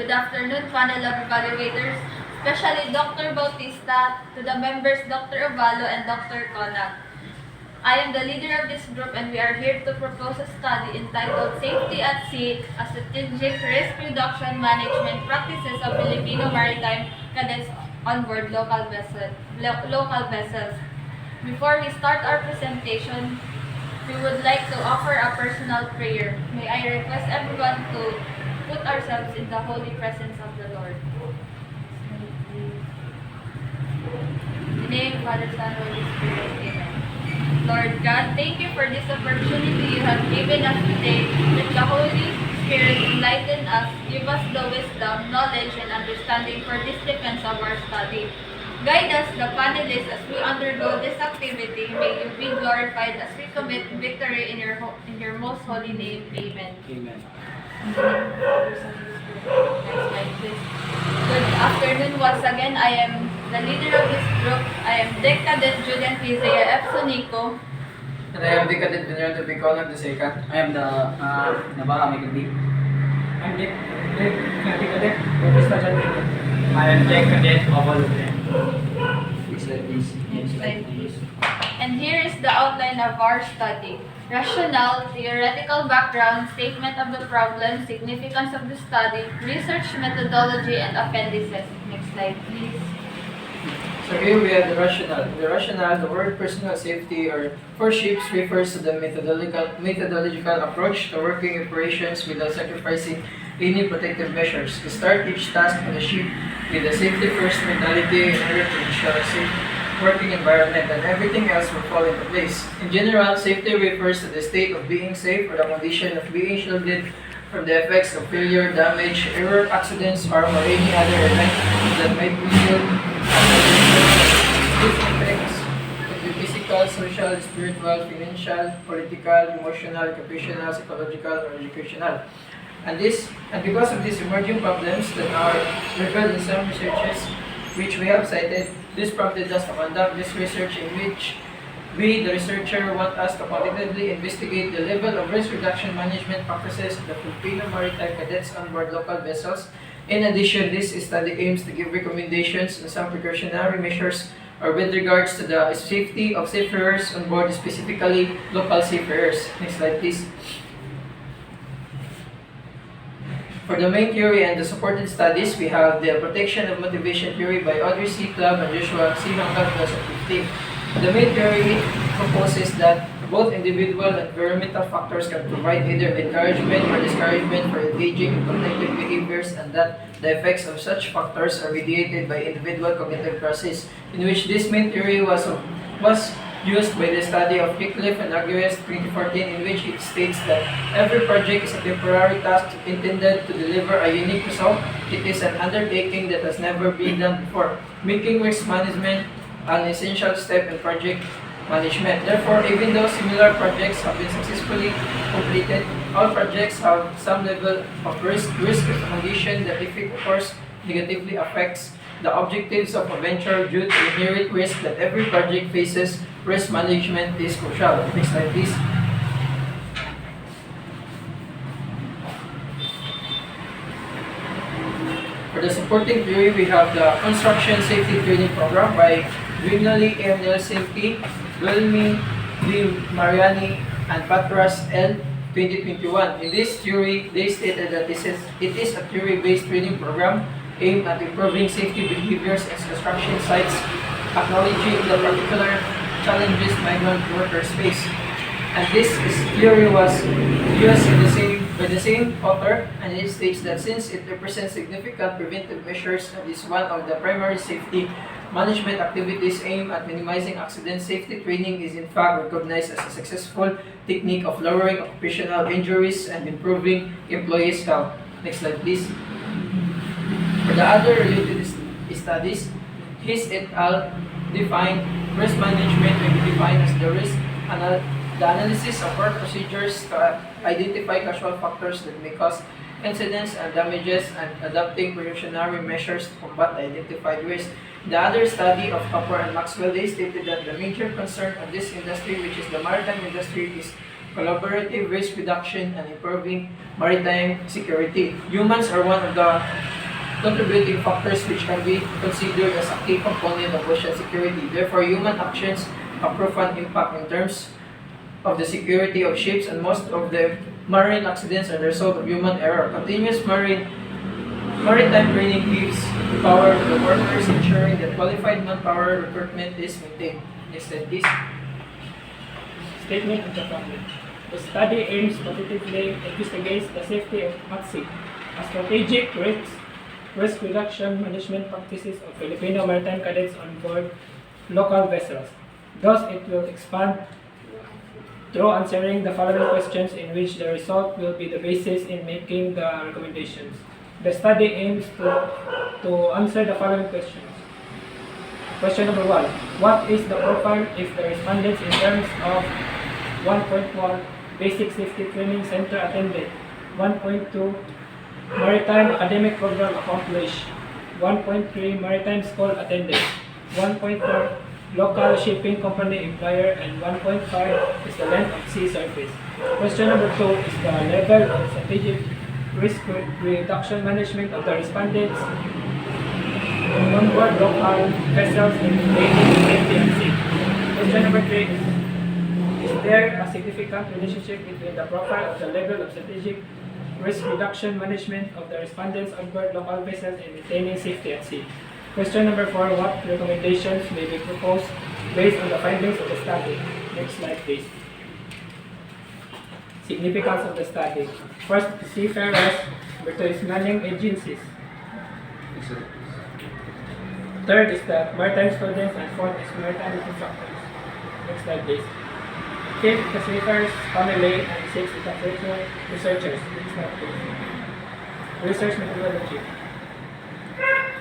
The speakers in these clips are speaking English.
Good afternoon, panel of evaluators, especially Dr. Bautista, to the members Dr. Ovalo and Dr. Conag. I am the leader of this group and we are here to propose a study entitled Safety at Sea, a Strategic Risk Reduction Management Practices of Filipino Maritime Cadets on board local vessels. Before we start our presentation, we would like to offer a personal prayer. May I request everyone to put ourselves in the holy presence of the Lord. In the name of Father, Son, Holy Spirit. Amen. Lord God, thank you for this opportunity you have given us today. Let the Holy Spirit enlighten us, give us the wisdom, knowledge, and understanding for this defense of our study. Guide us, the panelists, as we undergo this activity. May you be glorified as we commit victory in your most holy name. Amen. Amen. Next slide, please. Good afternoon once again. I am the leader of this group. I am Deck Cadet Julian Pizea F. Sonico. And I am the Cadet Venerable Bicolog II. I am the Nabaha Megandi. I'm Dick Cadet Bautista Janine. I am Dick Cadet Ovalo. Next slide, please. Next slide, please. And here is the outline of our study. Rationale, theoretical background, statement of the problem, significance of the study, research methodology, and appendices. Next slide, please. So here we have the rationale. The rationale, the word personal safety or for ships refers to the methodological approach to working operations without sacrificing any protective measures. To start each task on the ship with a safety first mentality in order to ensure a safe working environment and everything else will fall into place. In general, safety refers to the state of being safe or the condition of being shielded from the effects of failure, damage, error, accidents, harm, or any other event that might result. These effects could be physical, social, spiritual, financial, political, emotional, occupational, psychological, or educational. And because of these emerging problems that are revealed in some researches which we have cited, this prompted us to conduct this research in which we, the researcher, want us to quantitatively investigate the level of risk reduction management practices of the Filipino maritime cadets on board local vessels. In addition, this study aims to give recommendations on some precautionary measures or with regards to the safety of seafarers on board, specifically local seafarers. Next slide, please. For the main theory and the supported studies, we have the protection of motivation theory by Audrey C. Club and Joshua C. Hangkat 2015. The main theory proposes that both individual and environmental factors can provide either encouragement or discouragement for engaging in protective behaviors, and that the effects of such factors are mediated by individual cognitive process, in which this main theory was used by the study of Hickliff and Arguez 2014, in which it states that every project is a temporary task intended to deliver a unique result. It is an undertaking that has never been done before, making risk management an essential step in project management. Therefore, even though similar projects have been successfully completed, all projects have some level of risk is a condition that, if it occurs, negatively affects the objectives of a venture due to inherent risk that every project faces. Risk management is crucial. Next slide, please. For the supporting theory, we have the Construction Safety Training Program by Grignoli M. Safety, Wilmy D. Mariani, and Patras L. 2021. In this theory, they stated that it is a theory-based training program aimed at improving safety behaviors at construction sites, acknowledging the particular challenges migrant workers face. And this theory was used by the same author, and it states that since it represents significant preventive measures and is one of the primary safety management activities aimed at minimizing accidents, safety training is in fact recognized as a successful technique of lowering occupational injuries and improving employees' health. Next slide, please. For the other related studies, His et al. Defined risk management may be defined as the analysis of work procedures to identify casual factors that may cause incidents and damages and adopting precautionary measures to combat identified risks. The other study of Copper and Maxwell, they stated that the major concern of this industry, which is the maritime industry, is collaborative risk reduction and improving maritime security. Humans are one of the contributing factors which can be considered as a key component of ocean security. Therefore, human actions have profound impact in terms of the security of ships, and most of the marine accidents are the result of human error. Continuous maritime training gives power to the workers, ensuring that qualified manpower recruitment is maintained. Next slide, please. Statement of the problem. The study aims positively investigates the safety of at sea, a strategic risk reduction management practices of Filipino maritime cadets on board local vessels. Thus, it will expand through answering the following questions, in which the result will be the basis in making the recommendations. The study aims to answer the following questions. Question number 1. What is the profile if the respondents in terms of 1.1 Basic Safety Training Center attended, 1.2 Maritime Academic Program accomplished, 1.3 Maritime School attended, 1.4 Local Shipping Company employer, and 1.5 is the length of sea surface. Question number 2 is the level of strategic risk reduction management of the respondents on board local vessels in maintaining safety and sea. Question number 3 is there a significant relationship between the profile of the level of strategic risk reduction management of the respondents on board local vessels in maintaining safety at sea? Question number 4, what recommendations may be proposed based on the findings of the study? Next slide, please. Significance of the study. First, seafarers versus manning agencies. Third is the maritime students, and fourth is maritime instructors. Next slide, please. Fifth, the seafarers family, and sixth is the future researchers. Next slide, please. Research methodology.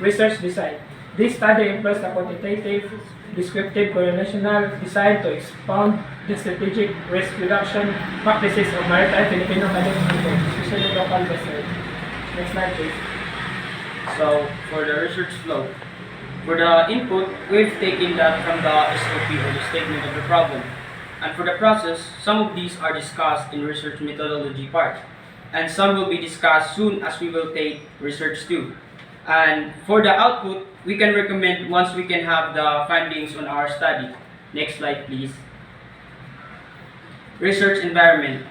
Research design. This study employs a quantitative, descriptive, correlational design to expound the strategic risk reduction practices of maritime Filipino cadets, especially local vessels. Next slide, please. So, for the research flow, for the input, we've taken that from the SOP or the statement of the problem. And for the process, some of these are discussed in research methodology part. And some will be discussed soon as we will take research 2. And for the output, we can recommend once we can have the findings on our study. Next slide, please. Research environment.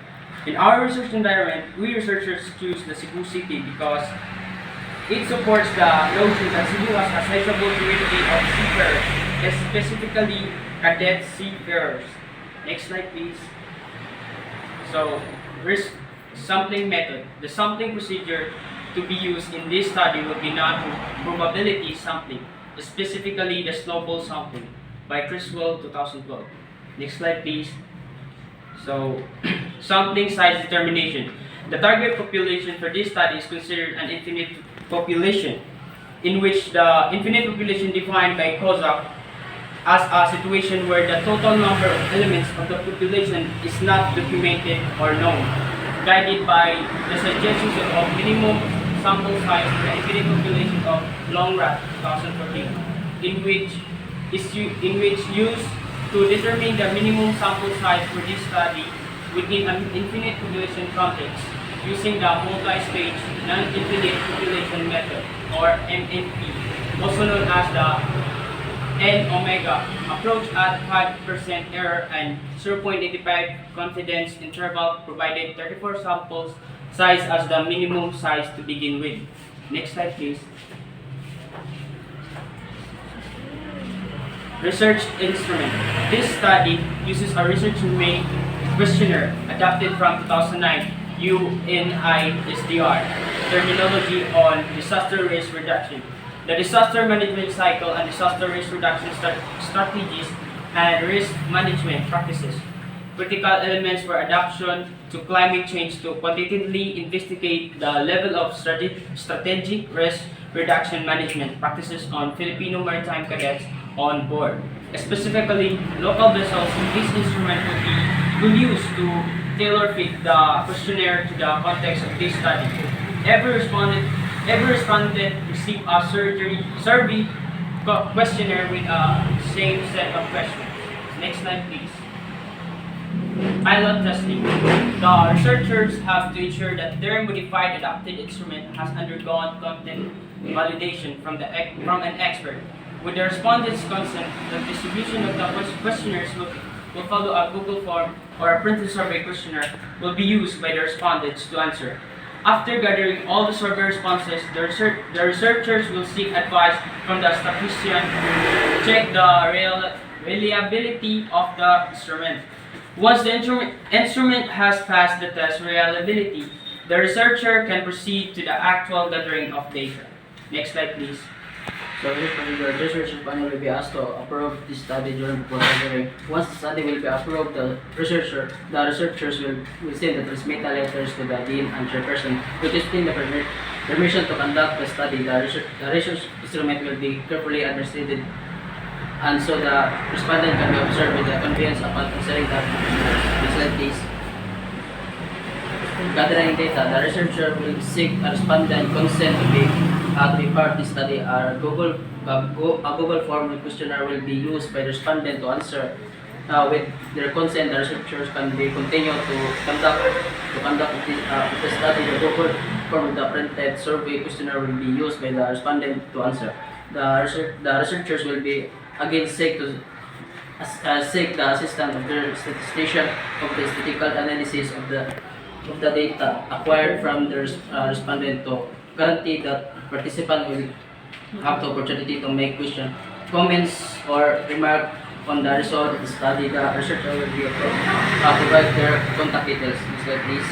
In our research environment, we researchers choose the Cebu City because it supports the notion that Cebu has a sizable community of seafarers, specifically cadet seafarers. Next slide, please. So, risk sampling method. The sampling procedure to be used in this study will be non-probability sampling, specifically the snowball sampling by Criswell 2012. Next slide, please. So, sampling size determination. The target population for this study is considered an infinite population, in which the infinite population defined by COSAC as a situation where the total number of elements of the population is not documented or known, guided by the suggestions of minimum sample size for the infinite population of Longrat 2014, in which used to determine the minimum sample size for this study within an infinite population context using the multi-stage non-infinite population method, or MNP, also known as the N-omega approach at 5% error and 0.85 confidence interval, provided 34 samples size as the minimum size to begin with. Next slide, please. Research instrument. This study uses a research-made questionnaire adapted from 2009 UNISDR terminology on disaster risk reduction. The disaster management cycle and disaster risk reduction strategies and risk management practices. Critical elements for adaptation to climate change to quantitatively investigate the level of strategic risk reduction management practices on Filipino maritime cadets on board. Specifically, local vessels, this instrument will be used to tailor-fit the questionnaire to the context of this study. Every respondent received a survey questionnaire with a same set of questions. Next slide, please. pilot testing. The researchers have to ensure that their modified adapted instrument has undergone content validation from an expert. With the respondents' consent, the distribution of the questionnaires will follow a Google form or a printed survey questionnaire will be used by the respondents to answer. After gathering all the survey responses, the researchers will seek advice from the statistician to check the reliability of the instrument. Once the instrument has passed the test reliability, the researcher can proceed to the actual gathering of data. Next slide, please. So this particular research panel will be asked to approve this study during proposal hearing. Once the study will be approved, the researchers will send the transmittal letters to the dean and chairperson requesting the permission to conduct the study. The research instrument will be carefully understood, and so the respondent can be observed with the convenience upon answering the questionnaires. Next slide, please. Gathering data, the researcher will seek a respondent consent to be part of the study. A Google form questionnaire will be used by the respondent to answer. With their consent, the researchers can be continue to conduct the study. The Google form of the printed survey questionnaire will be used by the respondent to answer. The researchers will be again seek the assistance of the statistician of the statistical analysis of the data acquired from the respondent to guarantee that participant will have the opportunity to make question, comments, or remark on the result of the study. The researcher will be provide their contact details. Next slide, please.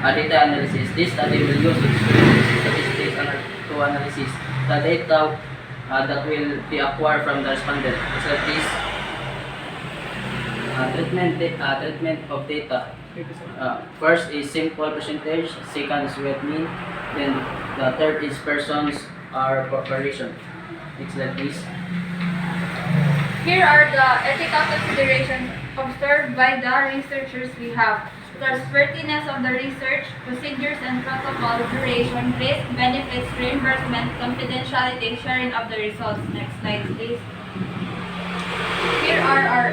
Data analysis. This study will use statistics to analysis the data that will be acquired from the respondent. Next slide, please. Treatment of data. First is simple percentage, second is weight mean, then the third is persons or population. Next slide, please. Here are the ethical considerations observed by the researchers we have. Trustworthiness of the research, procedures and protocol, duration, risk, benefits, reimbursement, confidentiality, and sharing of the results. Next slide, please. Here are our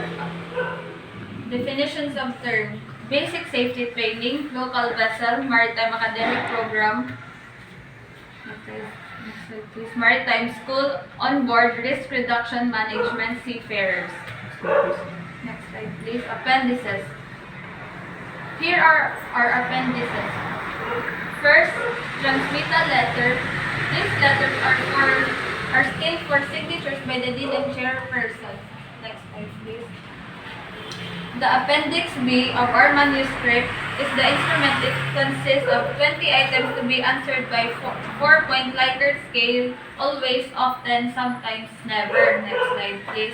definitions of terms. Basic safety training, local vessel, maritime academic program. Next slide, please. Maritime school, onboard risk reduction management, seafarers. Next slide, please. Appendices. Here are our appendices. First, transmittal letter. These letters are scanned for signatures by the dean and chairperson. Next slide, please. The Appendix B of our manuscript is the instrument. It consists of 20 items to be answered by 4-point Likert scale, always, often, sometimes, never. Next slide, please.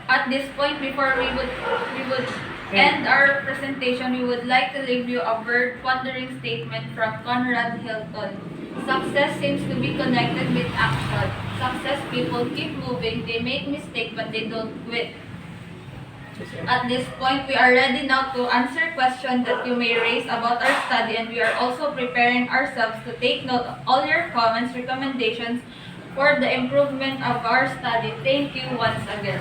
At this point, before we would end our presentation, we would like to leave you a word-pondering statement from Conrad Hilton. Success seems to be connected with action. Success people keep moving, they make mistakes, but they don't quit. At this point, we are ready now to answer questions that you may raise about our study, and we are also preparing ourselves to take note of all your comments, recommendations for the improvement of our study. Thank you once again.